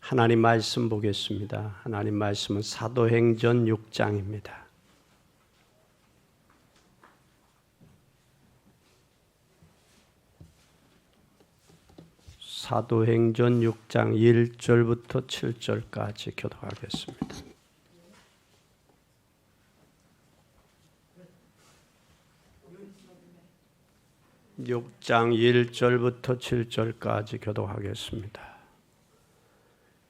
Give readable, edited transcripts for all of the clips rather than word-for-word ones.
하나님 말씀 보겠습니다. 하나님 말씀은 사도행전 6장입니다. 사도행전 6장 1절부터 7절까지 교독하겠습니다. (6장 1절부터 7절까지) 교독하겠습니다.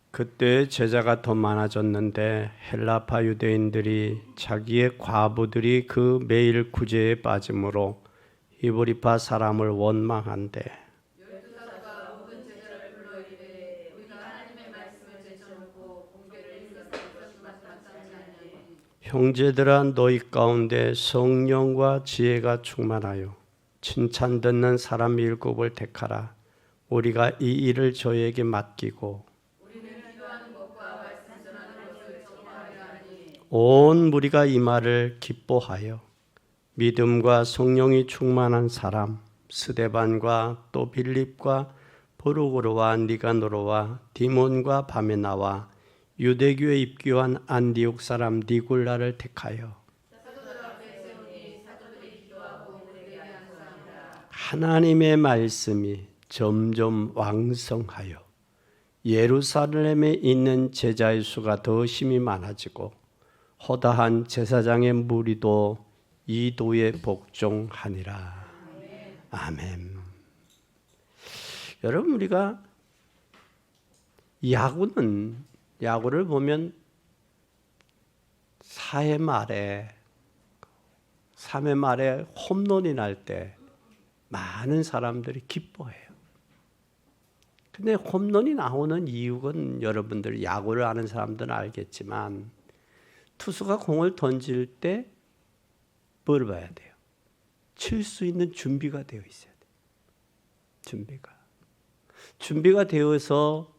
그때 제자가 더 많아졌는데 헬라파 유대인들이 자기의 과부들이 그 매일 구제에 빠짐으로 히브리파 사람을 원망한대. 열두사도가 모든 제자를 불러 이르되 우리가 하나님의 말씀을 제쳐놓고 공개를 행사하는 것이 마땅치 아니하니 형제들아 너희 가운데 성령과 지혜가 충만하여 칭찬 듣는 사람 7을 택하라. 우리가 이 일을 저에게 맡기고 온 무리가 이 말을 기뻐하여 믿음과 성령이 충만한 사람 스데반과 또 빌립과 보르고르와 니가노르와 디몬과 바메나와 유대교에 입교한 안디옥 사람 니골라를 택하여 하나님의 말씀이 점점 왕성하여 예루살렘에 있는 제자의 수가 더 심히 많아지고 허다한 제사장의 무리도 이 도에 복종하니라. 아멘. 여러분, 우리가 야구를 보면 4회 말에 3회 말에 홈런이 날 때 많은 사람들이 기뻐해요. 근데 홈런이 나오는 이유는 여러분들 야구를 아는 사람들은 알겠지만 투수가 공을 던질 때 뭘 봐야 돼요? 칠 수 있는 준비가 되어 있어야 돼요. 준비가 되어서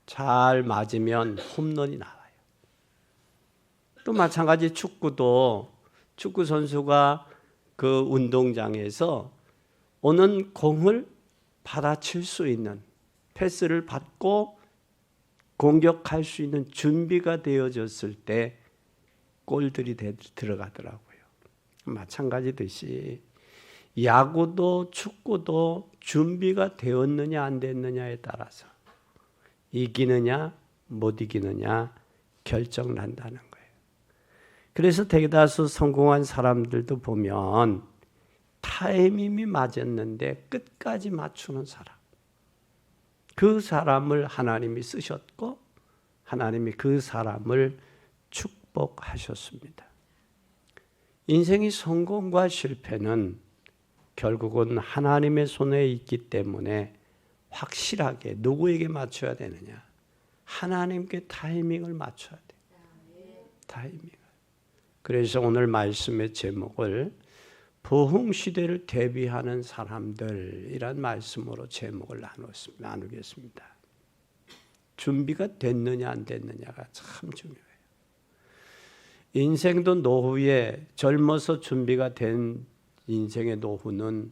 잘 맞으면 홈런이 나와요. 또 마찬가지 축구도 축구 선수가 그 운동장에서 오는 공을 받아칠 수 있는 패스를 받고 공격할 수 있는 준비가 되어졌을 때 골들이 들어가더라고요. 마찬가지듯이 야구도 축구도 준비가 되었느냐 안 됐느냐에 따라서 이기느냐 못 이기느냐 결정난다는 거예요. 그래서 대다수 성공한 사람들도 보면 타이밍이 맞았는데 끝까지 맞추는 사람, 그 사람을 하나님이 쓰셨고 하나님이 그 사람을 축복하셨습니다. 인생의 성공과 실패는 결국은 하나님의 손에 있기 때문에 확실하게 누구에게 맞춰야 되느냐? 하나님께 타이밍을 맞춰야 돼요. 타이밍을. 그래서 오늘 말씀의 제목을 부흥시대를 대비하는 사람들이란 말씀으로 제목을 나누겠습니다. 준비가 됐느냐 안 됐느냐가 참 중요해요. 인생도 노후에 젊어서 준비가 된 인생의 노후는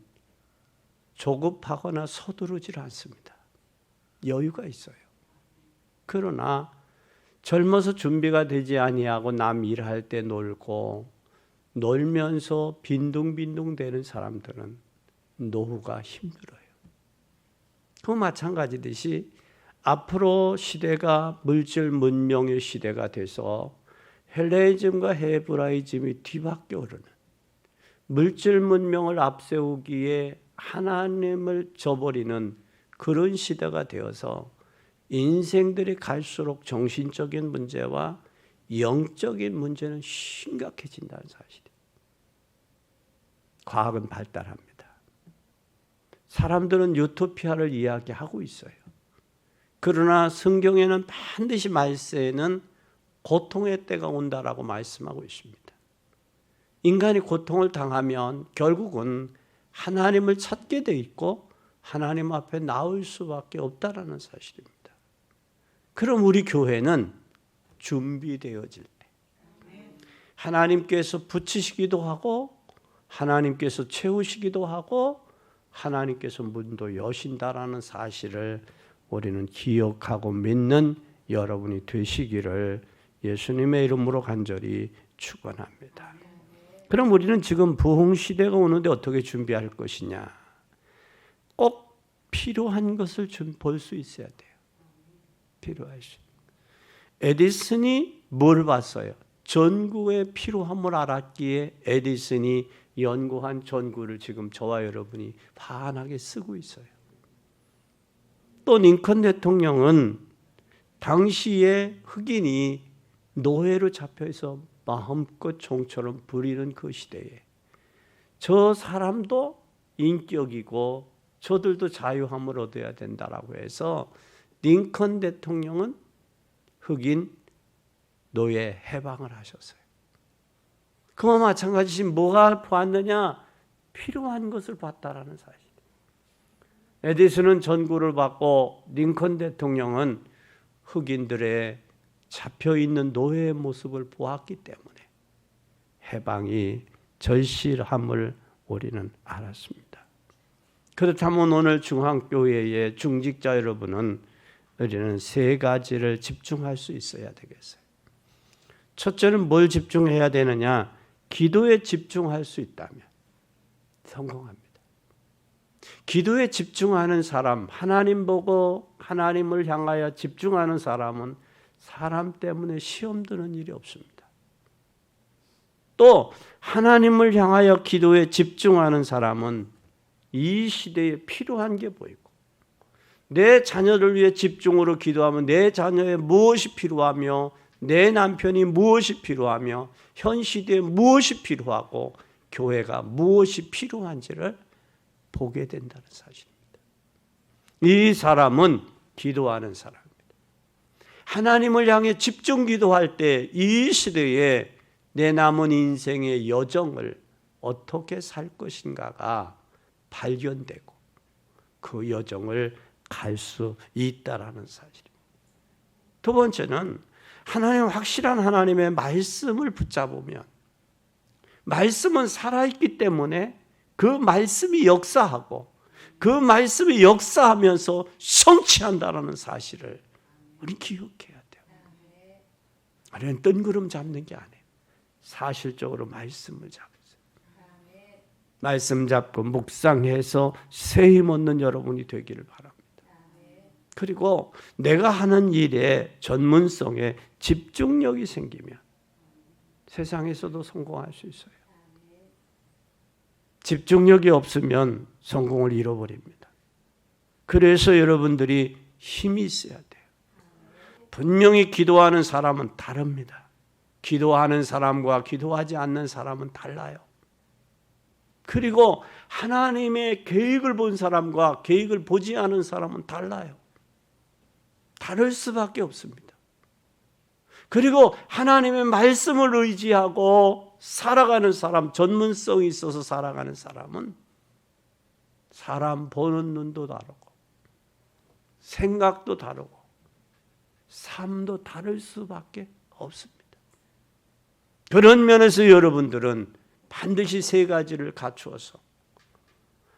조급하거나 서두르질 않습니다. 여유가 있어요. 그러나 젊어서 준비가 되지 아니하고 남 일할 때 놀면서 빈둥빈둥 되는 사람들은 노후가 힘들어요. 그 마찬가지듯이 앞으로 시대가 물질 문명의 시대가 돼서 헬레니즘과 헤브라이즘이 뒤바뀌어 오르는 물질 문명을 앞세우기에 하나님을 저버리는 그런 시대가 되어서 인생들이 갈수록 정신적인 문제와 영적인 문제는 심각해진다는 사실이에요. 과학은 발달합니다. 사람들은 유토피아를 이야기하고 있어요. 그러나 성경에는 반드시 말세에는 고통의 때가 온다라고 말씀하고 있습니다. 인간이 고통을 당하면 결국은 하나님을 찾게 돼 있고 하나님 앞에 나올 수밖에 없다라는 사실입니다. 그럼 우리 교회는 준비되어질 때 하나님께서 붙이시기도 하고 하나님께서 채우시기도 하고 하나님께서 문도 여신다라는 사실을 우리는 기억하고 믿는 여러분이 되시기를 예수님의 이름으로 간절히 축원합니다. 그럼 우리는 지금 부흥 시대가 오는데 어떻게 준비할 것이냐? 꼭 필요한 것을 좀 볼 수 있어야 돼요. 필요하시. 에디슨이 뭘 봤어요? 전구의 필요함을 알았기에 에디슨이 연구한 전구를 지금 저와 여러분이 환하게 쓰고 있어요. 또 링컨 대통령은 당시에 흑인이 노예로 잡혀서 마음껏 종처럼 부리는 그 시대에 저 사람도 인격이고 저들도 자유함을 얻어야 된다라고 해서 링컨 대통령은 흑인 노예 해방을 하셨어요. 그와 마찬가지 뭐가 보았느냐? 필요한 것을 봤다라는 사실. 에디슨은 전구를 받고 링컨 대통령은 흑인들의 잡혀있는 노예의 모습을 보았기 때문에 해방이 절실함을 우리는 알았습니다. 그렇다면 오늘 중앙교회의 중직자 여러분은 우리는 세 가지를 집중할 수 있어야 되겠어요. 첫째는 뭘 집중해야 되느냐? 기도에 집중할 수 있다면 성공합니다. 기도에 집중하는 사람, 하나님 보고 하나님을 향하여 집중하는 사람은 사람 때문에 시험 드는 일이 없습니다. 또 하나님을 향하여 기도에 집중하는 사람은 이 시대에 필요한 게 보이고 내 자녀를 위해 집중으로 기도하면 내 자녀에 무엇이 필요하며 내 남편이 무엇이 필요하며 현 시대에 무엇이 필요하고 교회가 무엇이 필요한지를 보게 된다는 사실입니다. 이 사람은 기도하는 사람입니다. 하나님을 향해 집중 기도할 때 이 시대에 내 남은 인생의 여정을 어떻게 살 것인가가 발견되고 그 여정을 갈 수 있다라는 사실입니다. 두 번째는 하나님 확실한 하나님의 말씀을 붙잡으면 말씀은 살아있기 때문에 그 말씀이 역사하고 그 말씀이 역사하면서 성취한다라는 사실을 우리 기억해야 돼요. 우리는 뜬구름 잡는 게 아니에요. 사실적으로 말씀을 잡으세요. 말씀 잡고 묵상해서 새 힘 얻는 여러분이 되기를 바랍니다. 그리고 내가 하는 일에 전문성에 집중력이 생기면 세상에서도 성공할 수 있어요. 집중력이 없으면 성공을 잃어버립니다. 그래서 여러분들이 힘이 있어야 돼요. 분명히 기도하는 사람은 다릅니다. 기도하는 사람과 기도하지 않는 사람은 달라요. 그리고 하나님의 계획을 본 사람과 계획을 보지 않은 사람은 달라요. 다를 수밖에 없습니다. 그리고 하나님의 말씀을 의지하고 살아가는 사람, 전문성이 있어서 살아가는 사람은 사람 보는 눈도 다르고 생각도 다르고 삶도 다를 수밖에 없습니다. 그런 면에서 여러분들은 반드시 세 가지를 갖추어서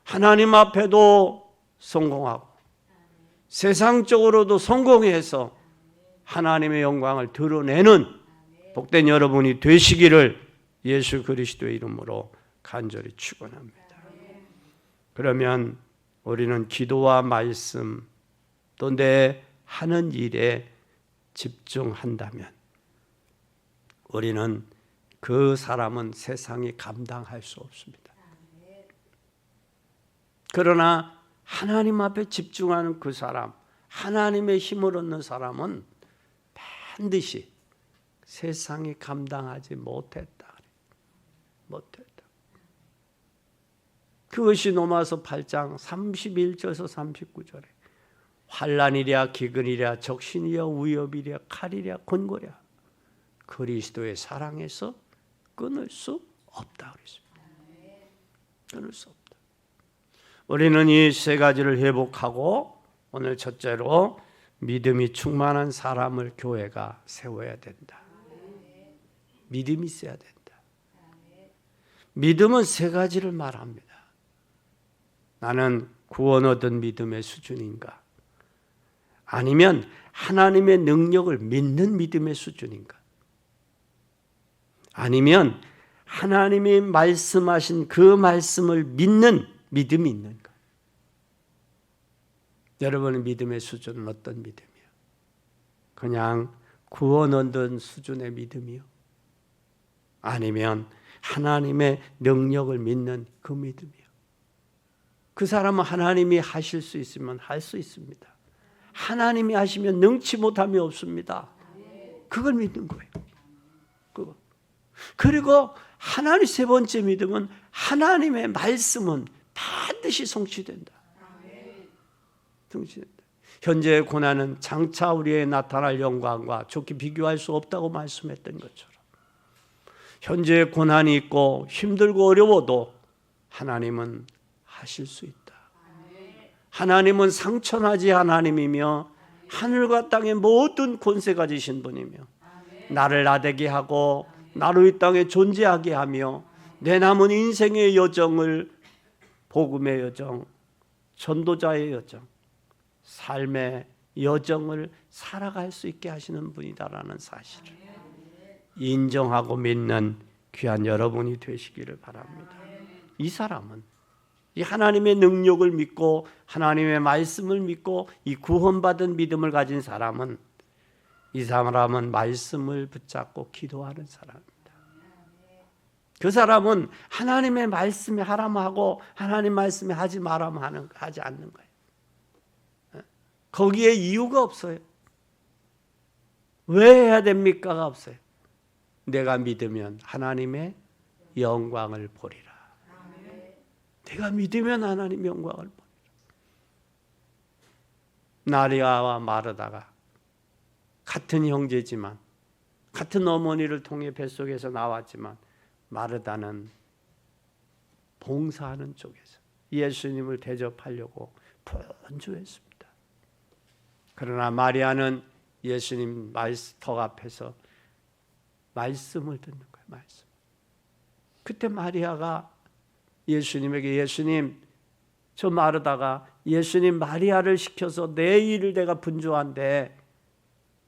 하나님 앞에도 성공하고 세상적으로도 성공해서 하나님의 영광을 드러내는 복된 여러분이 되시기를 예수 그리스도의 이름으로 간절히 축원합니다. 그러면 우리는 기도와 말씀 또 내 하는 일에 집중한다면 우리는 그 사람은 세상이 감당할 수 없습니다. 그러나 하나님 앞에 집중하는 그 사람, 하나님의 힘을 얻는 사람은 반드시 세상이 감당하지 못했다. 그것이 로마서 8장 31절에서 39절에 환난이랴 기근이랴 적신이랴 위협이랴 칼이랴 권고랴 그리스도의 사랑에서 끊을 수 없다 그랬습니다. 끊을 수 없다. 우리는 이 세 가지를 회복하고 오늘 첫째로 믿음이 충만한 사람을 교회가 세워야 된다. 믿음이 있어야 된다. 믿음은 세 가지를 말합니다. 나는 구원 얻은 믿음의 수준인가? 아니면 하나님의 능력을 믿는 믿음의 수준인가? 아니면 하나님이 말씀하신 그 말씀을 믿는 믿음이 있는가? 여러분의 믿음의 수준은 어떤 믿음이에요? 그냥 구원 얻은 수준의 믿음이요? 아니면 하나님의 능력을 믿는 그 믿음이요? 그 사람은 하나님이 하실 수 있으면 할 수 있습니다. 하나님이 하시면 능치 못함이 없습니다. 그걸 믿는 거예요. 그거. 그리고 하나님 세 번째 믿음은 하나님의 말씀은 반드시 성취된다. 성취된다. 현재의 고난은 장차 우리의 나타날 영광과 좋게 비교할 수 없다고 말씀했던 것처럼 현재의 고난이 있고 힘들고 어려워도 하나님은 하실 수 있다. 하나님은 상천하지 하나님이며 하늘과 땅의 모든 권세 가지신 분이며 나를 나되게 하고 나로 이 땅에 존재하게 하며 내 남은 인생의 여정을 복음의 여정, 전도자의 여정, 삶의 여정을 살아갈 수 있게 하시는 분이다라는 사실을 인정하고 믿는 귀한 여러분이 되시기를 바랍니다. 이 사람은 이 하나님의 능력을 믿고 하나님의 말씀을 믿고 이 구원받은 믿음을 가진 사람은 이 사람은 말씀을 붙잡고 기도하는 사람입니다. 그 사람은 하나님의 말씀에 하라면 하고 하나님 말씀에 하지 말라면 하지 않는 거예요. 거기에 이유가 없어요. 왜 해야 됩니까가 없어요. 내가 믿으면 하나님의 영광을 보리라. 내가 믿으면 하나님 영광을 보리라. 나리아와 마르다가 같은 형제지만 같은 어머니를 통해 뱃속에서 나왔지만 마르다는 봉사하는 쪽에서 예수님을 대접하려고 분주했습니다. 그러나 마리아는 예수님 터 앞에서 말씀을 듣는 거예요. 말씀. 그때 마리아가 예수님에게 예수님 저 마르다가 예수님 마리아를 시켜서 내 일을 내가 분주한데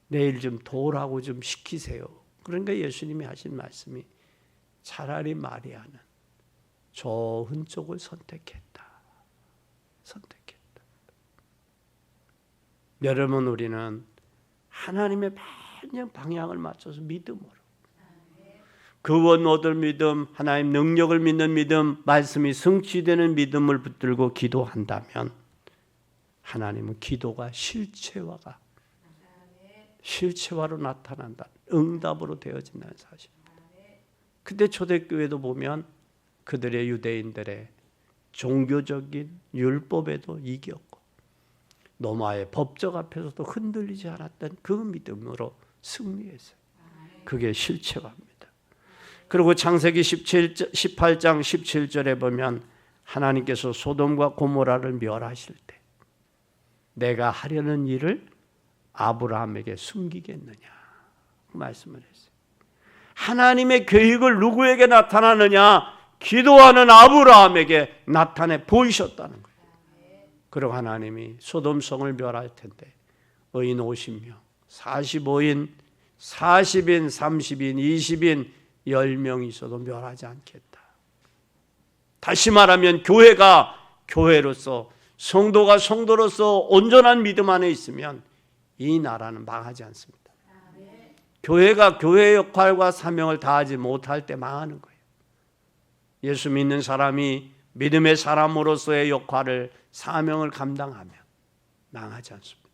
내일 좀 도우라고 좀 시키세요. 그러니까 예수님이 하신 말씀이 차라리 마리아는 좋은 쪽을 선택했다. 여러분 우리는 하나님의 방향을 맞춰서 믿음으로 구원 얻을 믿음, 하나님 능력을 믿는 믿음, 말씀이 성취되는 믿음을 붙들고 기도한다면 하나님은 기도가 실체화로 나타난다. 응답으로 되어진다는 사실입니다. 근데 초대교회도 보면 그들의 유대인들의 종교적인 율법에도 이겼고 로마의 법적 앞에서도 흔들리지 않았던 그 믿음으로 승리했어요. 그게 실체화입니다. 그리고 창세기 18장 17절에 보면 하나님께서 소돔과 고모라를 멸하실 때 내가 하려는 일을 아브라함에게 숨기겠느냐 말씀을 했어요. 하나님의 계획을 누구에게 나타나느냐? 기도하는 아브라함에게 나타내 보이셨다는 거예요. 그리고 하나님이 소돔성을 멸할 텐데 의인 50명, 45인, 40인, 30인, 20인 10명이 있어도 멸하지 않겠다. 다시 말하면 교회가 교회로서 성도가 성도로서 온전한 믿음 안에 있으면 이 나라는 망하지 않습니다. 교회가 교회의 역할과 사명을 다하지 못할 때 망하는 거예요. 예수 믿는 사람이 믿음의 사람으로서의 역할을 사명을 감당하면 망하지 않습니다.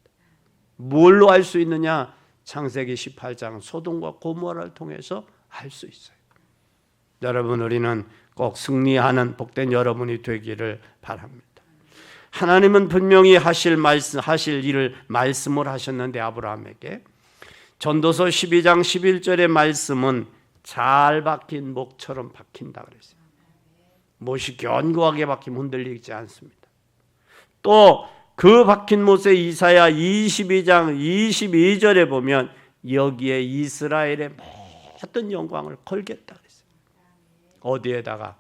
뭘로 할 수 있느냐? 창세기 18장 소돔과 고모라를 통해서 할 수 있어요. 여러분 우리는 꼭 승리하는 복된 여러분이 되기를 바랍니다. 하나님은 분명히 하실 일을 말씀을 하셨는데 아브라함에게 전도서 12장 11절의 말씀은 잘 박힌 목처럼 박힌다 그랬어요. 못이 견고하게 박히면 흔들리지 않습니다. 또 그 박힌 못에 이사야 22장 22절에 보면 여기에 이스라엘의 모든 영광을 걸겠다 그랬어요. 어디에다가?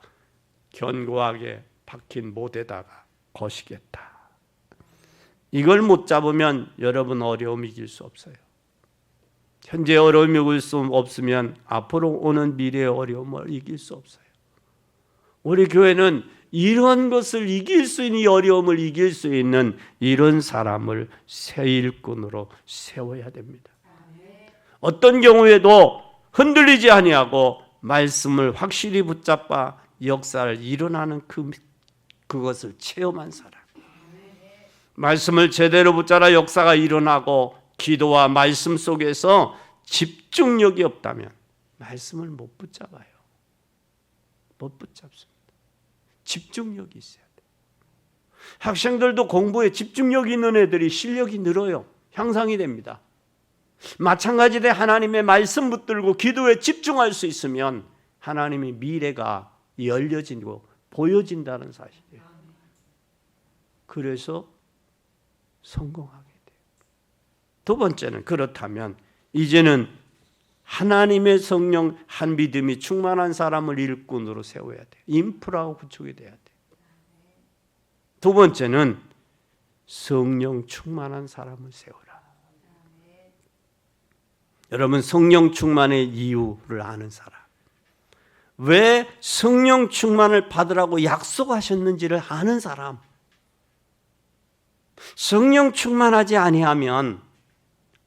견고하게 박힌 못에다가 거시겠다. 이걸 못 잡으면 여러분 어려움 이길 수 없어요. 현재 어려움이 이길 수 없으면 앞으로 오는 미래의 어려움을 이길 수 없어요. 우리 교회는 이런 것을 이길 수 있는, 이 어려움을 이길 수 있는 이런 사람을 새 일꾼으로 세워야 됩니다. 어떤 경우에도 흔들리지 아니하고 말씀을 확실히 붙잡아 역사를 일어나는 그것을 체험한 사람. 말씀을 제대로 붙잡아 역사가 일어나고 기도와 말씀 속에서 집중력이 없다면 말씀을 못 붙잡아요. 못 붙잡습니다. 집중력이 있어야 돼요. 학생들도 공부에 집중력이 있는 애들이 실력이 늘어요. 향상이 됩니다. 마찬가지로 하나님의 말씀 붙들고 기도에 집중할 수 있으면 하나님의 미래가 열려지고 보여진다는 사실이에요. 그래서 성공하게 돼요. 두 번째는, 그렇다면 이제는 하나님의 성령 한 믿음이 충만한 사람을 일꾼으로 세워야 돼요. 인프라가 구축이 돼야 돼요. 두 번째는 성령 충만한 사람을 세워라. 여러분, 성령 충만의 이유를 아는 사람, 왜 성령 충만을 받으라고 약속하셨는지를 아는 사람. 성령 충만하지 아니하면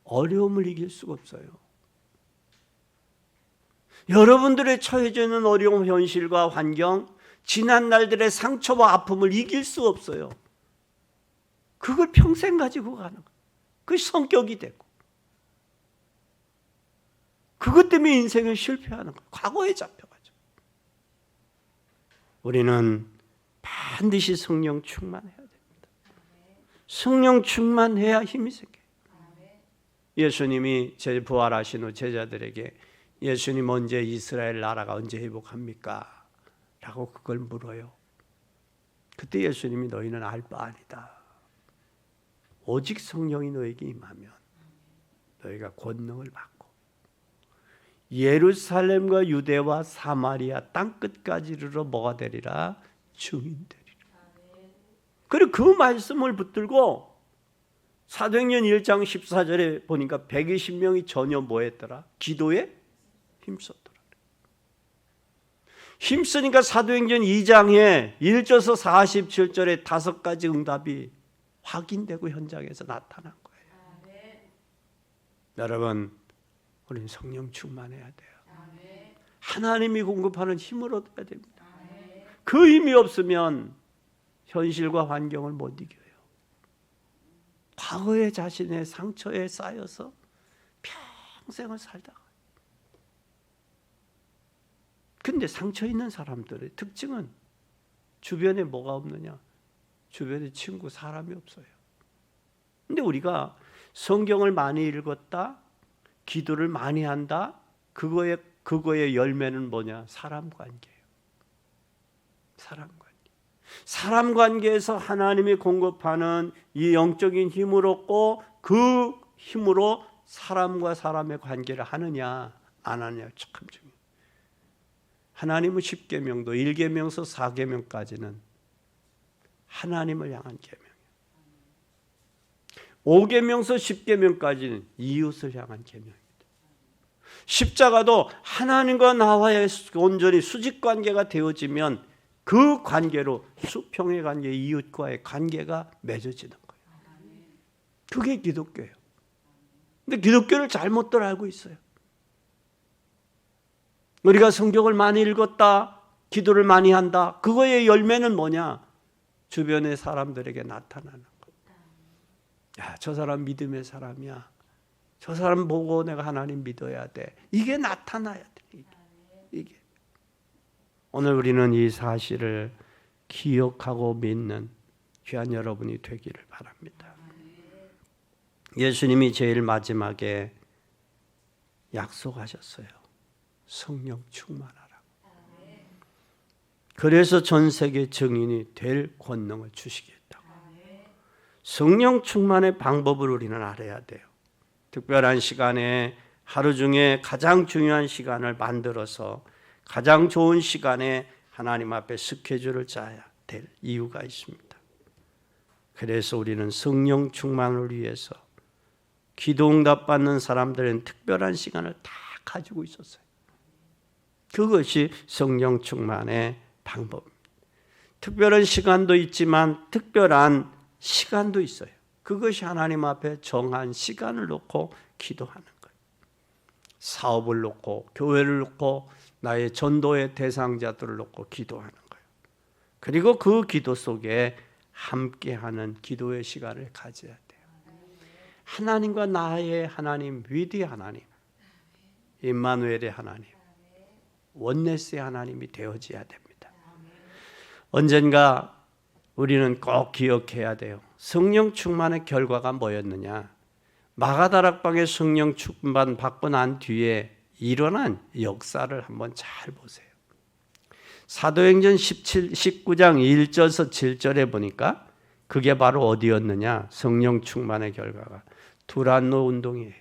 어려움을 이길 수가 없어요. 여러분들의 처해져 있는 어려운 현실과 환경, 지난 날들의 상처와 아픔을 이길 수 없어요. 그걸 평생 가지고 가는 거예요. 그게 성격이 되고, 그것 때문에 인생을 실패하는 거예요. 과거에 잡혀가지고. 우리는 반드시 성령 충만해야 됩니다. 성령 충만해야 힘이 생겨요. 예수님이 부활하신 후 제자들에게 예수님 언제 이스라엘 나라가 언제 회복합니까? 라고 그걸 물어요. 그때 예수님이 너희는 알 바 아니다. 오직 성령이 너에게 임하면 너희가 권능을 받고 예루살렘과 유대와 사마리아 땅끝까지 이르러 뭐가 되리라? 증인 되리라. 그리고 그 말씀을 붙들고 사도행전 1장 14절에 보니까 120명이 전혀 뭐 했더라? 기도에 힘썼더라. 힘쓰니까 사도행전 2장에 1절에서 47절에 5가지 응답이 확인되고 현장에서 나타난 거예요. 여러분, 우리는 성령 충만해야 돼요. 하나님이 공급하는 힘을 얻어야 됩니다. 그 힘이 없으면 현실과 환경을 못 이겨요. 과거의 자신의 상처에 쌓여서 평생을 살다가. 근데 상처 있는 사람들의 특징은 주변에 뭐가 없느냐? 주변에 친구, 사람이 없어요. 근데 우리가 성경을 많이 읽었다, 기도를 많이 한다, 그거의 열매는 뭐냐? 사람 관계예요. 사람 관계. 사람 관계에서 하나님이 공급하는 이 영적인 힘을 얻고 그 힘으로 사람과 사람의 관계를 하느냐 안 하느냐 참 중요해요. 하나님은 10계명도 1계명서 4계명까지는 하나님을 향한 계명이에요. 5계명서 10계명까지는 이웃을 향한 계명입니다. 십자가도 하나님과 나와의 온전히 수직관계가 되어지면 그 관계로 수평의 관계, 이웃과의 관계가 맺어지는 거예요. 그게 기독교예요. 근데 기독교를 잘못들 알고 있어요. 우리가 성경을 많이 읽었다, 기도를 많이 한다, 그거의 열매는 뭐냐? 주변의 사람들에게 나타나는 것. 야, 저 사람 믿음의 사람이야. 저 사람 보고 내가 하나님 믿어야 돼. 이게 나타나야 돼. 이게. 오늘 우리는 이 사실을 기억하고 믿는 귀한 여러분이 되기를 바랍니다. 예수님이 제일 마지막에 약속하셨어요. 성령 충만하라고. 그래서 전 세계 증인이 될 권능을 주시겠다고. 성령 충만의 방법을 우리는 알아야 돼요. 특별한 시간에 하루 중에 가장 중요한 시간을 만들어서 가장 좋은 시간에 하나님 앞에 스케줄을 짜야 될 이유가 있습니다. 그래서 우리는 성령 충만을 위해서 기도 응답 받는 사람들은 특별한 시간을 다 가지고 있었어요. 그것이 성령 충만의 방법입니다. 특별한 시간도 있지만 특별한 시간도 있어요. 그것이 하나님 앞에 정한 시간을 놓고 기도하는 거예요. 사업을 놓고, 교회를 놓고, 나의 전도의 대상자들을 놓고 기도하는 거예요. 그리고 그 기도 속에 함께하는 기도의 시간을 가져야 돼요. 하나님과 나의 하나님, 위대한 하나님, 임마누엘의 하나님, 원네스의 하나님이 되어져야 됩니다. 언젠가 우리는 꼭 기억해야 돼요. 성령 충만의 결과가 뭐였느냐? 마가다락방에 성령 충만 받고 난 뒤에 일어난 역사를 한번 잘 보세요. 사도행전 19장 1절에서 7절에 보니까 그게 바로 어디였느냐? 성령 충만의 결과가 두란노 운동이에요.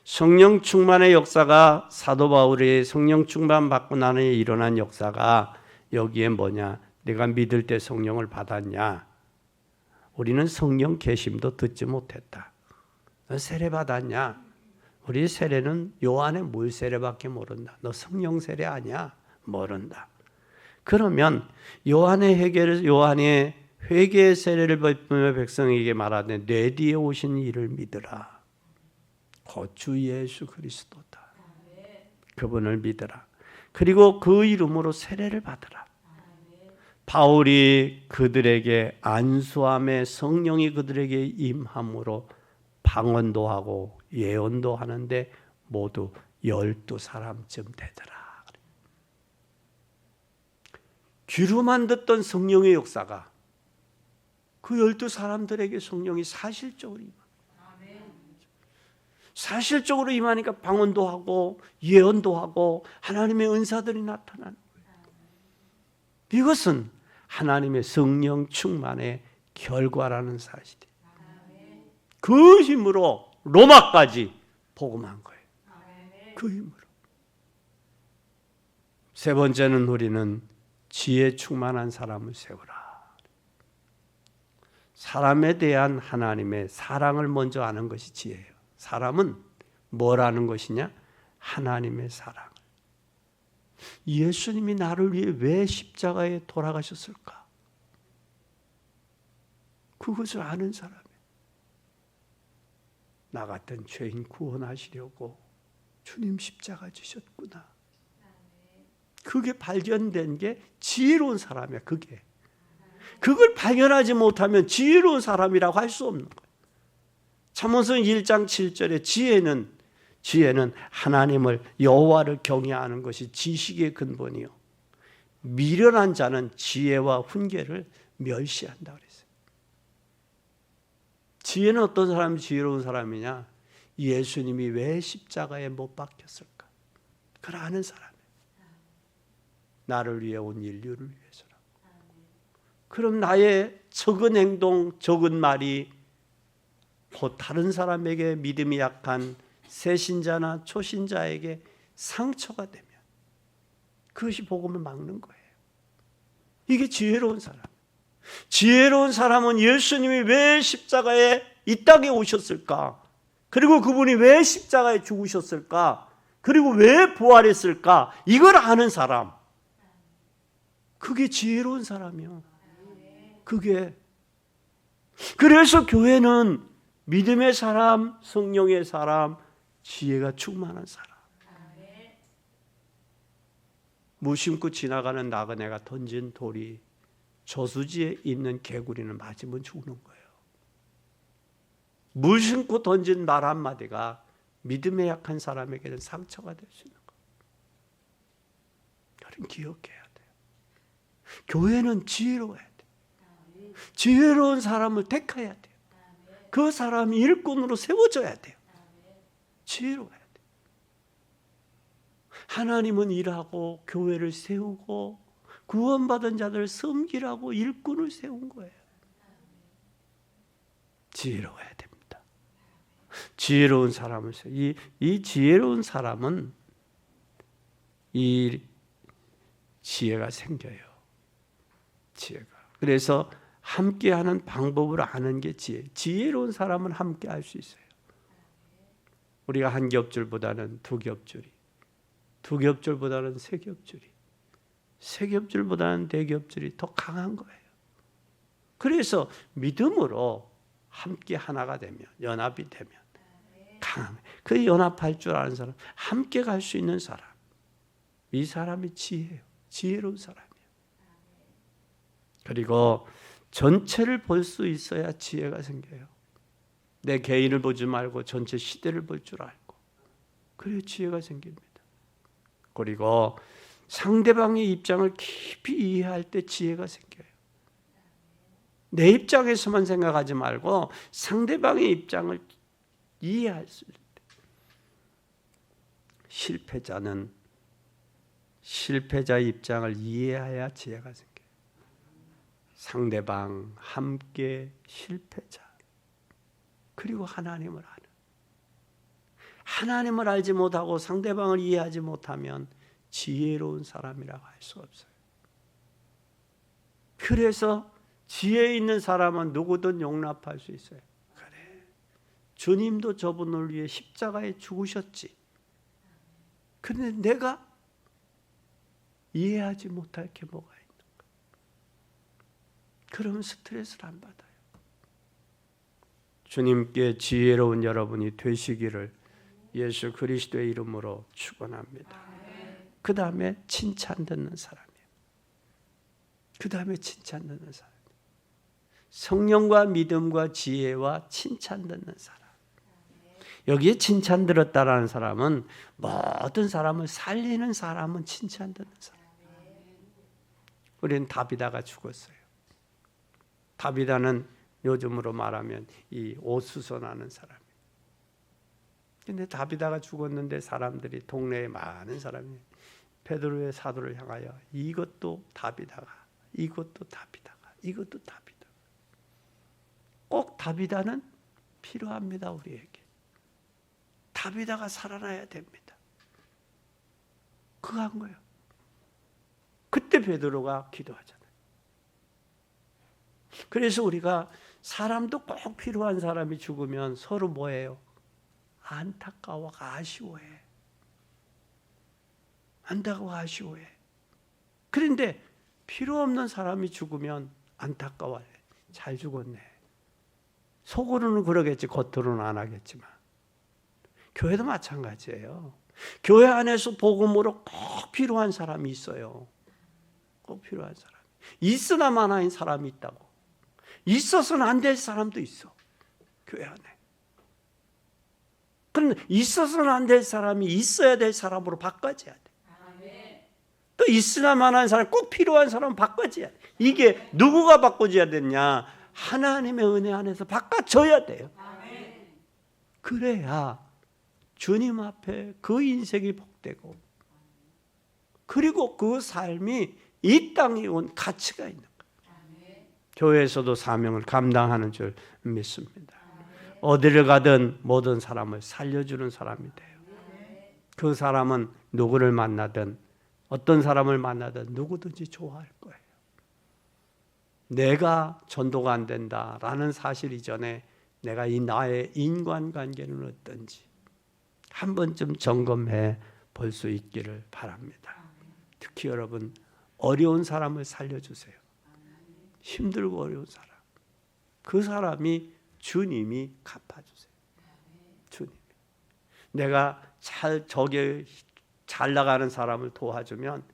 성령 충만의 역사가 사도 바울이 성령 충만 받고 난 후에 일어난 역사가 여기에 뭐냐? 내가 믿을 때 성령을 받았냐? 우리는 성령 계심도 듣지 못했다. 너 세례 받았냐? 우리 세례는 요한의 물 세례밖에 모른다. 너 성령 세례 아니야? 모른다. 그러면 요한의 회개의 세례를 베푸며 백성에게 말하되 내 뒤에 오신 이를 믿으라. 곧 주 예수 그리스도다. 그분을 믿으라. 그리고 그 이름으로 세례를 받으라. 바울이 그들에게 안수함에 성령이 그들에게 임함으로 방언도 하고 예언도 하는데 모두 12사람쯤 되더라. 귀로만 듣던 성령의 역사가 그 12사람들에게 성령이 사실적으로 사실적으로 임하니까 방언도 하고 예언도 하고 하나님의 은사들이 나타나는 거예요. 이것은 하나님의 성령 충만의 결과라는 사실이에요. 그 힘으로 로마까지 복음한 거예요. 그 힘으로. 세 번째는 우리는 지혜 충만한 사람을 세우라. 사람에 대한 하나님의 사랑을 먼저 아는 것이 지혜예요. 사람은 뭘 아는 것이냐? 하나님의 사랑. 예수님이 나를 위해 왜 십자가에 돌아가셨을까? 그것을 아는 사람이에요. 나 같은 죄인 구원하시려고 주님 십자가 지셨구나. 그게 발견된 게 지혜로운 사람이야. 그걸 발견하지 못하면 지혜로운 사람이라고 할 수 없는 거예요. 잠언서 1장 7절에 지혜는 하나님을 여호와를 경외하는 것이 지식의 근본이요. 미련한 자는 지혜와 훈계를 멸시한다 그랬어요. 지혜는 어떤 사람이 지혜로운 사람이냐? 예수님이 왜 십자가에 못 박혔을까? 그걸 아는 사람이에요. 나를 위해 온 인류를 위해서라고. 그럼 나의 적은 행동, 적은 말이 곧 다른 사람에게 믿음이 약한 새신자나 초신자에게 상처가 되면 그것이 복음을 막는 거예요. 이게 지혜로운 사람. 지혜로운 사람은 예수님이 왜 십자가에 이 땅에 오셨을까? 그리고 그분이 왜 십자가에 죽으셨을까? 그리고 왜 부활했을까? 이걸 아는 사람. 그게 지혜로운 사람이요. 그래서 교회는 믿음의 사람, 성령의 사람, 지혜가 충만한 사람. 무심코 지나가는 나그네가 던진 돌이 저수지에 있는 개구리는 맞으면 죽는 거예요. 무심코 던진 말 한마디가 믿음에 약한 사람에게는 상처가 될 수 있는 거예요. 그건 기억해야 돼요. 교회는 지혜로워야 돼요. 지혜로운 사람을 택해야 돼요. 그 사람이 일꾼으로 세워져야 돼요. 지혜로워야 돼요. 하나님은 일하고 교회를 세우고 구원받은 자들을 섬기라고 일꾼을 세운 거예요. 지혜로워야 됩니다. 지혜로운 사람을 이 지혜로운 사람은 이 지혜가 생겨요. 지혜가. 그래서 함께하는 방법을 아는 게 지혜. 지혜로운 사람은 함께할 수 있어요. 우리가 한 겹줄보다는 두 겹줄이, 두 겹줄보다는 세 겹줄이, 세 겹줄보다는 네 겹줄이 더 강한 거예요. 그래서 믿음으로 함께 하나가 되면, 연합이 되면 강한, 그 연합할 줄 아는 사람, 함께 갈 수 있는 사람, 이 사람이 지혜예요. 지혜로운 사람이에요. 그리고 전체를 볼 수 있어야 지혜가 생겨요. 내 개인을 보지 말고 전체 시대를 볼 줄 알고, 그래야 지혜가 생깁니다. 그리고 상대방의 입장을 깊이 이해할 때 지혜가 생겨요. 내 입장에서만 생각하지 말고 상대방의 입장을 이해할 수 있을 때, 실패자는 실패자의 입장을 이해해야 지혜가 생겨요. 상대방, 함께, 실패자, 그리고 하나님을 아는, 하나님을 알지 못하고 상대방을 이해하지 못하면 지혜로운 사람이라고 할 수 없어요. 그래서 지혜 있는 사람은 누구든 용납할 수 있어요. 그래, 주님도 저분을 위해 십자가에 죽으셨지. 그런데 내가 이해하지 못할 게 뭐가 있는가? 그러면 스트레스를 안 받아요. 주님께 지혜로운 여러분이 되시기를 예수 그리스도의 이름으로 축원합니다. 그 다음에 칭찬 듣는 사람이에요. 그 다음에 칭찬 듣는 사람. 성령과 믿음과 지혜와 칭찬 듣는 사람. 여기에 칭찬 들었다라는 사람은 모든 사람을 살리는 사람은 칭찬 듣는 사람. 우리는 다비다가 죽었어요. 다비다는 요즘으로 말하면 이 오수선하는 사람이에요. 근데 다비다가 죽었는데 사람들이, 동네에 많은 사람이 베드로의 사도를 향하여 이것도 다비다가, 이것도 다비다가, 이것도 다비다가. 꼭 다비다는 필요합니다. 우리에게 다비다가 살아나야 됩니다. 그거 한 거예요. 그때 베드로가 기도하잖아요. 그래서 우리가 사람도 꼭 필요한 사람이 죽으면 서로 뭐예요? 안타까워, 아쉬워해. 안타까워, 아쉬워해. 그런데 필요 없는 사람이 죽으면 안타까워해. 잘 죽었네. 속으로는 그러겠지, 겉으로는 안 하겠지만. 교회도 마찬가지예요. 교회 안에서 복음으로 꼭 필요한 사람이 있어요. 꼭 필요한 사람. 있으나만 한 사람이 있다고. 있어서는 안 될 사람도 있어. 교회 안에. 그런데 있어서는 안 될 사람이 있어야 될 사람으로 바꿔줘야 돼. 또 있으나만 한 사람, 꼭 필요한 사람 바꿔줘야 돼. 이게 누구가 바꿔줘야 되냐? 하나님의 은혜 안에서 바꿔줘야 돼요. 그래야 주님 앞에 그 인생이 복되고, 그리고 그 삶이 이 땅에 온 가치가 있는 거예요. 교회에서도 사명을 감당하는 줄 믿습니다. 어디를 가든 모든 사람을 살려주는 사람이 돼요. 그 사람은 누구를 만나든, 어떤 사람을 만나든 누구든지 좋아할 거예요. 내가 전도가 안 된다라는 사실 이전에 내가 이 나의 인간관계는 어떤지 한 번쯤 점검해 볼 수 있기를 바랍니다. 특히 여러분, 어려운 사람을 살려주세요. 힘들고 어려운 사람. 그 사람이 주님이 갚아주세요. 주님이. 내가 저게 잘 나가는 사람을 도와주면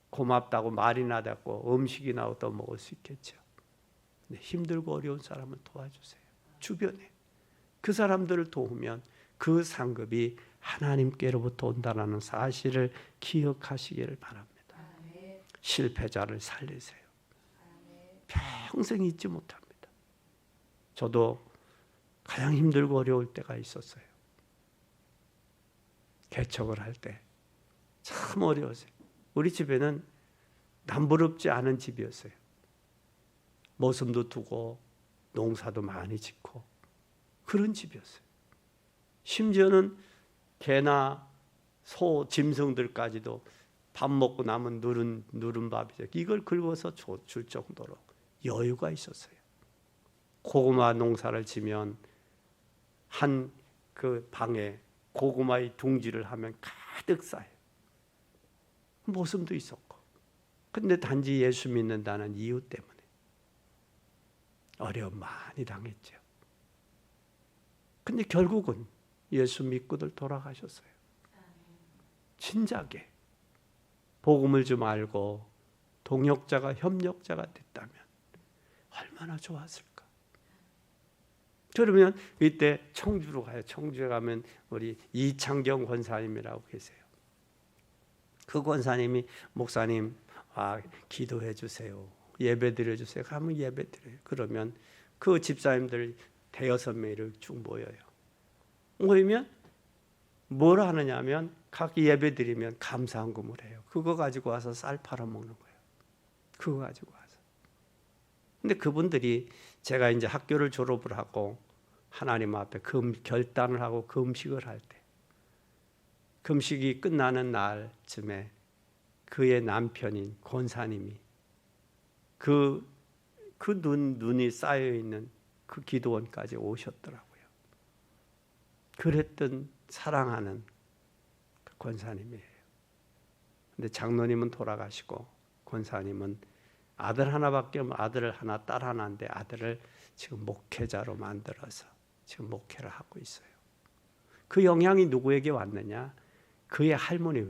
고맙다고 말이나 듣고 음식이나 얻어 먹을 수 있겠죠. 근데 힘들고 어려운 사람을 도와주세요. 주변에. 그 사람들을 도우면 그 상급이 하나님께로부터 온다는 사실을 기억하시기를 바랍니다. 실패자를 살리세요. 평생 잊지 못합니다. 저도 가장 힘들고 어려울 때가 있었어요. 개척을 할 때 참 어려웠어요. 우리 집에는 남부럽지 않은 집이었어요. 모섬도 두고 농사도 많이 짓고 그런 집이었어요. 심지어는 개나 소, 짐승들까지도 밥 먹고 남은 누른 밥이죠. 이걸 긁어서 줄 정도로 여유가 있었어요. 고구마 농사를 지면 한 그 방에 고구마의 둥지를 하면 가득 쌓여요. 모습도 있었고. 근데 단지 예수 믿는다는 이유 때문에 어려움 많이 당했죠. 근데 결국은 예수 믿고들 돌아가셨어요. 진작에 복음을 좀 알고 동역자가 협력자가 됐다면 얼마나 좋았을까. 그러면 이때 청주로 가요. 청주에 가면 우리 이창경 권사님이라고 계세요. 그 권사님이 목사님 기도해 주세요. 예배 드려 주세요. 가면 예배 드려요. 그러면 그 집사님들 대여섯 명이 쭉 모여요. 모이면 뭘 하느냐면 각 예배 드리면 감사헌금을 해요. 그거 가지고 와서 쌀 팔아 먹는 거예요. 그거 가지고 와서. 근데 그분들이 제가 이제 학교를 졸업을 하고 하나님 앞에 결단을 하고 금식을 할 때, 금식이 끝나는 날쯤에 그의 남편인 권사님이 눈이 쌓여 있는 그 기도원까지 오셨더라고요. 그랬던 사랑하는 그 권사님이에요. 근데 장로님은 돌아가시고 권사님은 아들 하나밖에 없는 아들 하나, 딸 하나인데 아들을 지금 목회자로 만들어서 지금 목회를 하고 있어요. 그 영향이 누구에게 왔느냐? 그의 할머니,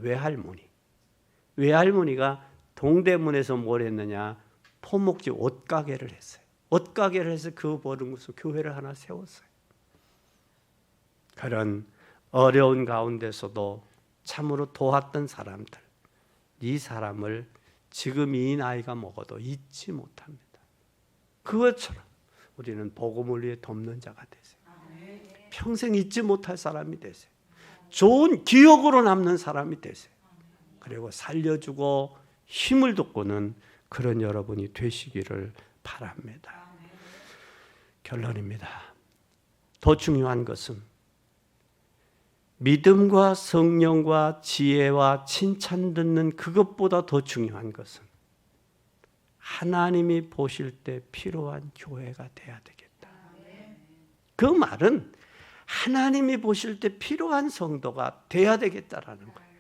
외할머니가 동대문에서 뭘 했느냐? 포목지 옷가게를 했어요. 옷가게를 해서 그 버는 것으로 교회를 하나 세웠어요. 그런 어려운 가운데서도 참으로 도왔던 사람들, 이 사람을 지금 이 나이가 먹어도 잊지 못합니다. 그것처럼 우리는 복음을 위해 돕는 자가 되세요. 평생 잊지 못할 사람이 되세요. 좋은 기억으로 남는 사람이 되세요. 그리고 살려주고 힘을 돋구는 그런 여러분이 되시기를 바랍니다. 결론입니다. 더 중요한 것은 믿음과 성령과 지혜와 칭찬 듣는 그것보다 더 중요한 것은 하나님이 보실 때 필요한 교회가 돼야 되겠다. 그 말은 하나님이 보실 때 필요한 성도가 돼야 되겠다라는 거예요.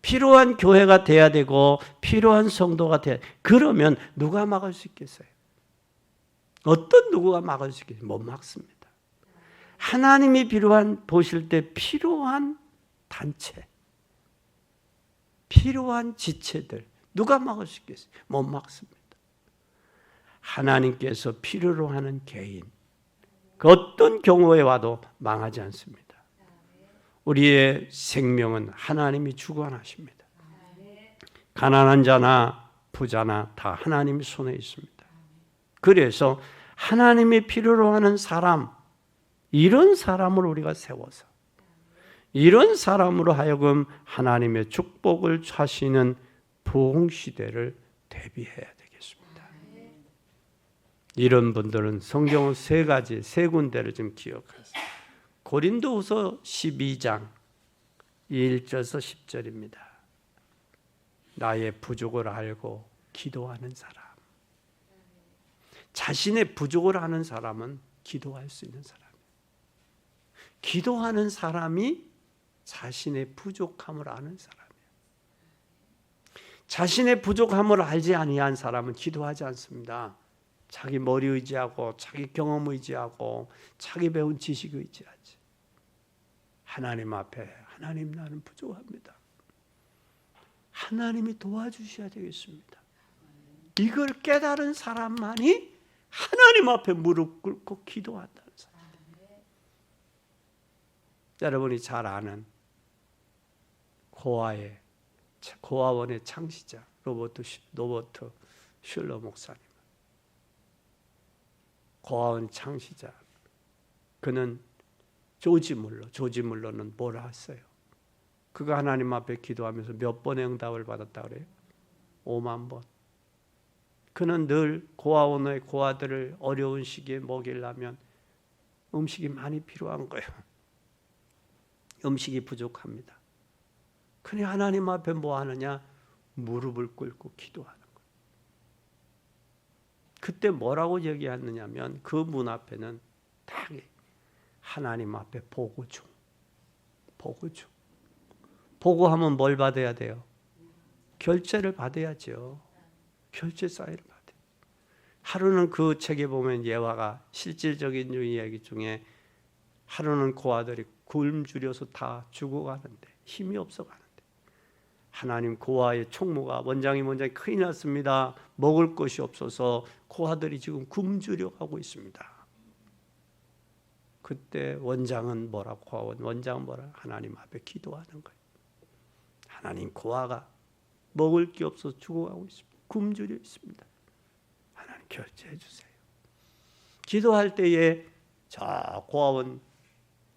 필요한 교회가 돼야 되고 필요한 성도가 돼야 돼. 그러면 누가 막을 수 있겠어요? 어떤 누구가 막을 수 있겠어요? 못 막습니다. 하나님이 보실 때 필요한 단체, 필요한 지체들 누가 막을 수 있겠어요? 못 막습니다. 하나님께서 필요로 하는 개인, 그 어떤 경우에 와도 망하지 않습니다. 우리의 생명은 하나님이 주관하십니다. 가난한 자나 부자나 다 하나님 손에 있습니다. 그래서 하나님이 필요로 하는 사람, 이런 사람을 우리가 세워서 이런 사람으로 하여금 하나님의 축복을 하시는 부흥시대를 대비해야 되겠습니다. 이런 분들은 성경의 세 군데를 좀 기억하세요. 고린도후서 12장 1절에서 10절입니다. 나의 부족을 알고 기도하는 사람. 자신의 부족을 아는 사람은 기도할 수 있는 사람. 기도하는 사람이 자신의 부족함을 아는 사람이에요. 자신의 부족함을 알지 아니한 사람은 기도하지 않습니다. 자기 머리 의지하고 자기 경험 의지하고 자기 배운 지식 의지하지. 하나님 앞에 하나님 나는 부족합니다. 하나님이 도와주셔야 되겠습니다. 이걸 깨달은 사람만이 하나님 앞에 무릎 꿇고 기도한다는 사람. 여러분이 잘 아는 고아원의 창시자 로버트 슐러 목사님. 고아원 창시자. 그는 조지 물러는 뭘 했어요? 그가 하나님 앞에 기도하면서 몇 번의 응답을 받았다 그래요? 5만 번. 그는 늘 고아원의 고아들을 어려운 시기에 먹이려면 음식이 많이 필요한 거예요. 음식이 부족합니다. 그니 하나님 앞에 뭐 하느냐? 무릎을 꿇고 기도하는 거예요. 그때 뭐라고 얘기했느냐면 그 문 앞에는 딱 하나님 앞에 보고 중. 보고하면 뭘 받아야 돼요? 결제를 받아야죠. 결제 사인을 받아요. 하루는 그 책에 보면 예화가 실질적인 이야기 중에 하루는 고아들이 굶주려서 다 죽어가는데 힘이 없어가는데 하나님 고아의 총무가 원장이 큰일 났습니다. 먹을 것이 없어서 고아들이 지금 굶주려 가고 있습니다. 그때 원장은 하나님 앞에 기도하는 거예요. 하나님 고아가 먹을 게 없어서 죽어가고 있습니다. 굶주려 있습니다. 하나님 결제해 주세요. 기도할 때에 저 고아원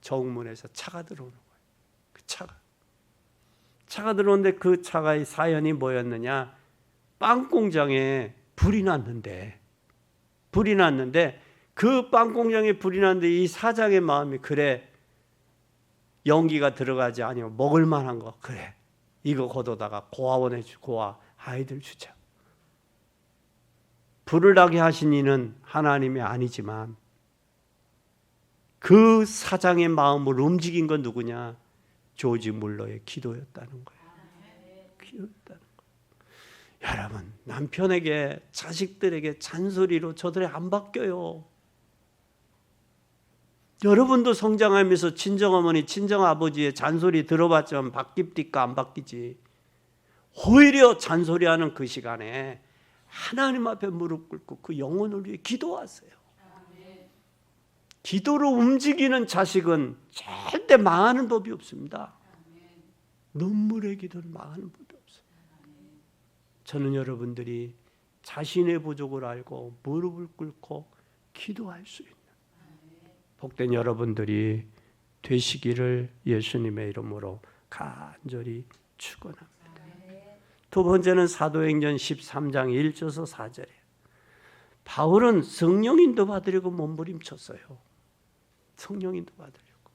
정문에서 차가 들어오는 거예요. 그 차가 들어오는데 그 차가의 사연이 뭐였느냐? 빵 공장에 불이 났는데 그 빵 공장에 불이 났는데 이 사장의 마음이 그래 연기가 들어가지 아니면 먹을 만한 거 그래 이거 걷어다가 고아원에 고아 아이들 주자. 불을 나게 하신 이는 하나님이 아니지만 그 사장의 마음을 움직인 건 누구냐? 조지 물러의 기도였다는 거예요. 기도였다는 거예요. 여러분, 남편에게 자식들에게 잔소리로 저들이 안 바뀌어요. 여러분도 성장하면서 친정어머니 친정아버지의 잔소리 들어봤지만 바뀝니까? 안 바뀌지. 오히려 잔소리하는 그 시간에 하나님 앞에 무릎 꿇고 그 영혼을 위해 기도하세요. 기도로 움직이는 자식은 절대 망하는 법이 없습니다. 눈물의 기도는 망하는 법이 없어요. 저는 여러분들이 자신의 부족을 알고 무릎을 꿇고 기도할 수 있는 복된 여러분들이 되시기를 예수님의 이름으로 간절히 축원합니다. 두 번째는 사도행전 13장 1절에서 4절이에요. 바울은 성령 인도 받으려고 몸부림쳤어요. 성령 인도 받으려고.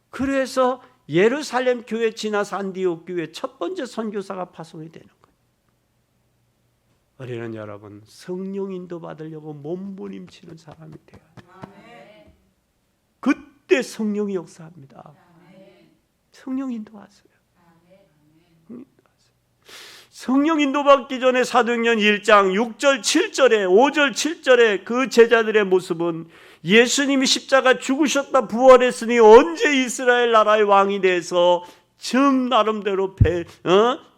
그래서 예루살렘 교회 지나서 안디옥 교회 첫 번째 선교사가 파송이 되는 거예요. 우리는 여러분 성령 인도 받으려고 몸부림치는 사람이 돼요. 그때 성령이 역사합니다. 성령 인도하세요. 성령 인도받기 전에 사도행전 1장 6절 7절에 5절 7절에 그 제자들의 모습은 예수님이 십자가 죽으셨다 부활했으니 언제 이스라엘 나라의 왕이 돼서 정 나름대로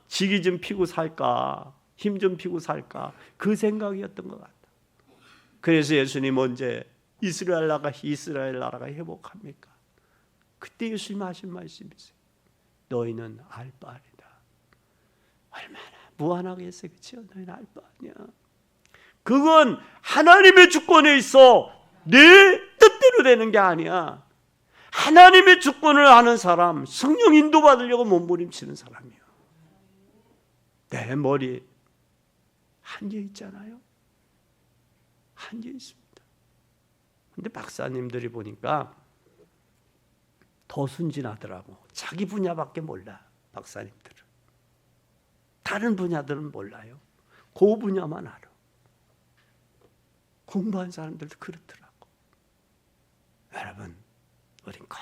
지기 좀 피고 살까 힘 좀 피고 살까 그 생각이었던 것 같다. 그래서 예수님 언제 이스라엘 나라가 회복합니까? 그때 예수님 하신 말씀이 있어요. 너희는 알 바 아니다. 얼마나 무한하게 했어요. 그렇죠? 너희는 알 바 아니야. 그건 하나님의 주권에 있어. 내 뜻대로 되는 게 아니야. 하나님의 주권을 아는 사람, 성령 인도받으려고 몸부림치는 사람이야. 내 머리 한계 있잖아요. 한계 있습니다. 근데 박사님들이 보니까 더 순진하더라고. 자기 분야밖에 몰라. 박사님들은. 다른 분야들은 몰라요. 그 분야만 알아. 공부한 사람들도 그렇더라고. 여러분, 우린 꼭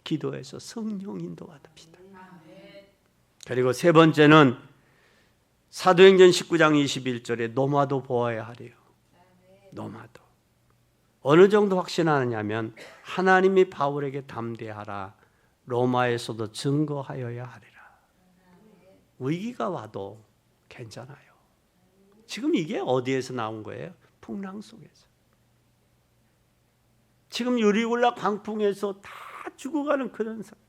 기도해서 성령 인도 받읍시다. 그리고 세 번째는 사도행전 19장 21절에 노마도 보아야 하래요. 노마도. 어느 정도 확신하느냐면 하나님이 바울에게 담대하라. 로마에서도 증거하여야 하리라. 위기가 와도 괜찮아요. 지금 이게 어디에서 나온 거예요? 풍랑 속에서. 지금 유리굴라 광풍에서 다 죽어가는 그런 상황.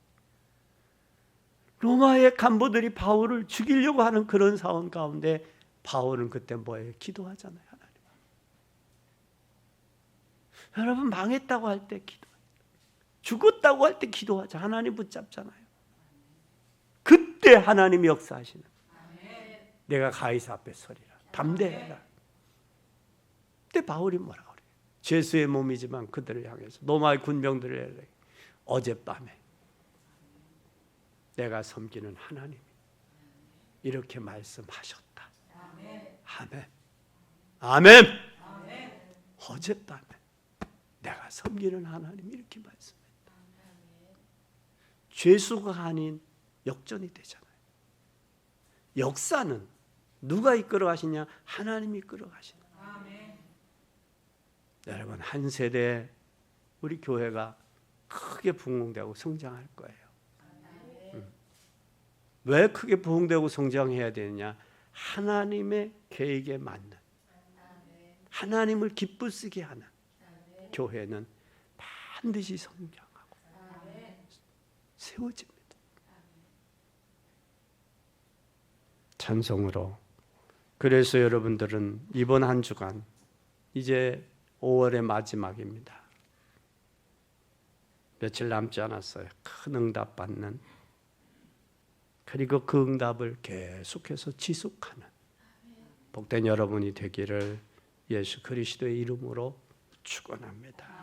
로마의 간부들이 바울을 죽이려고 하는 그런 상황 가운데 바울은 그때 뭐예요? 기도하잖아요. 하나님. 여러분 망했다고 할 때 기도해요. 죽었다고 할 때 기도하자. 하나님 붙잡잖아요. 그때 하나님이 역사하시는. 내가 가이사 앞에 서리라. 담대해라. 그때 바울이 뭐라고 그래요? 죄수의 몸이지만 그들을 향해서 로마의 군병들을 어젯밤에 내가 섬기는 하나님이 이렇게 말씀하셨다. 아멘. 아멘. 어젯밤에 내가 섬기는 하나님이 이렇게 말씀했다. 죄수가 아닌 역전이 되잖아요. 역사는 누가 이끌어 가시냐? 하나님이 이끌어 가시는. 여러분, 한 세대 우리 교회가 크게 부흥되고 성장할 거예요. 왜 크게 부흥되고 성장해야 되느냐? 하나님의 계획에 맞는, 하나님을 기쁘시게 하는 교회는 반드시 성장하고 세워집니다. 찬송으로. 그래서 여러분들은 이번 한 주간 이제 5월의 마지막입니다. 며칠 남지 않았어요. 큰 응답 받는, 그리고 그 응답을 계속해서 지속하는 복된 여러분이 되기를 예수 그리스도의 이름으로 축원합니다.